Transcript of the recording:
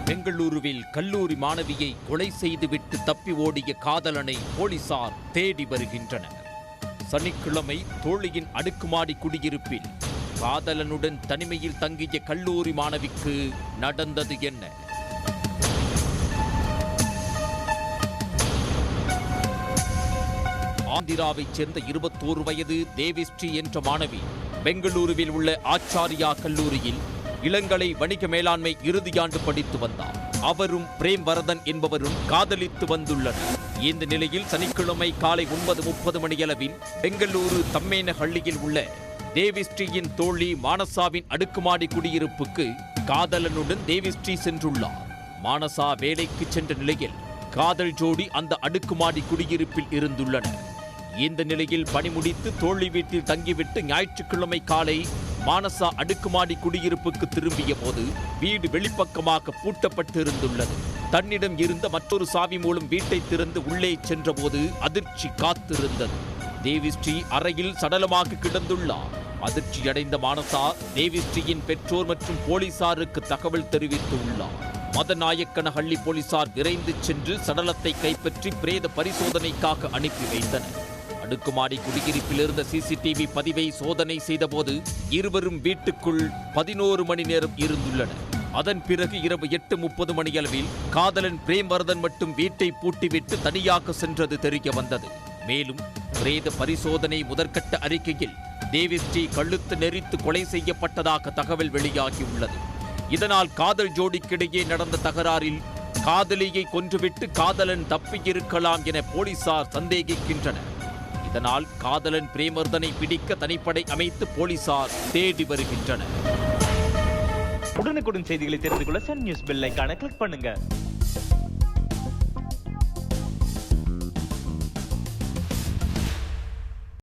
பெங்களூருவில் கல்லூரி மாணவியை கொலை செய்துவிட்டு தப்பி ஓடிய காதலனை போலீசார் தேடி வருகின்றனர். சனிக்கிழமை தோழியின் அடுக்குமாடி குடியிருப்பில் காதலனுடன் தனிமையில் தங்கிய கல்லூரி மாணவிக்கு நடந்தது என்ன? ஆந்திராவைச் சேர்ந்த 21 வயது தேவிஸ்ரீ என்ற மாணவி பெங்களூருவில் உள்ள ஆச்சாரியா கல்லூரியில் இளங்கலை வணிக மேலாண்மை இறுதியாண்டு படித்து வந்தார். அவரும் பிரேம் வரதன் என்பவரும் காதலித்து வந்துள்ளனர். இந்த நிலையில் சனிக்கிழமை காலை 9:30 மணியளவில் பெங்களூரு தம்மேனஹள்ளியில் உள்ள தேவிஸ்ரீயின் தோழி மானசாவின் அடுக்குமாடி குடியிருப்புக்கு காதலனுடன் தேவிஸ்ரீ சென்றுள்ளார். மானசா வேலைக்கு சென்ற நிலையில் காதல் ஜோடி அந்த அடுக்குமாடி குடியிருப்பில் இருந்துள்ளனர். இந்த நிலையில் பணி முடித்து தோழி வீட்டில் தங்கிவிட்டு ஞாயிற்றுக்கிழமை காலை மானசா அடுக்குமாடி குடியிருப்புக்கு திரும்பிய போது வீடு வெளிப்பக்கமாக பூட்டப்பட்டிருந்துள்ளது. தன்னிடம் இருந்த மற்றொரு சாவி மூலம் வீட்டை திறந்து உள்ளே சென்றபோது அதிர்ச்சி காத்திருந்தது. தேவிஸ்ரீ அறையில் சடலமாக கிடந்துள்ளார். அதிர்ச்சியடைந்த மானசா தேவிஸ்ரீயின் பெற்றோர் மற்றும் போலீசாருக்கு தகவல் தெரிவித்துள்ளார். மதநாயக்கனஹள்ளி போலீசார் விரைந்து சென்று சடலத்தை கைப்பற்றி பிரேத பரிசோதனைக்காக அனுப்பி வைத்தனர். அடுக்குமாடி குடியிருப்பில் இருந்த சிசிடிவி பதிவை சோதனை செய்தபோது இருவரும் வீட்டுக்குள் 11 மணி நேரம் இருந்துள்ளனர். அதன் பிறகு இரவு 8:30 மணியளவில் காதலன் பிரேம்வர்தன் மட்டும் வீட்டை பூட்டிவிட்டு தனியாக சென்றது தெரிய வந்தது. மேலும் பிரேத பரிசோதனை முதற்கட்ட அறிக்கையில் தேவிஸ்ரீ கழுத்து நெரித்து கொலை செய்யப்பட்டதாக தகவல் வெளியாகியுள்ளது. இதனால் காதல் ஜோடிக்கிடையே நடந்த தகராறில் காதலியை கொன்றுவிட்டு காதலன் தப்பியிருக்கலாம் என போலீசார் சந்தேகிக்கின்றனர். இதனால் காதலன் பிரேமர்தனை பிடிக்க தனிப்படை அமைத்து போலீசார் தேடி வருகின்றனர். உடனுக்குடன் செய்திகளை தெரிந்து கொள்ள சன் நியூஸ் பெல் ஐகானை கிளிக் பண்ணுங்க.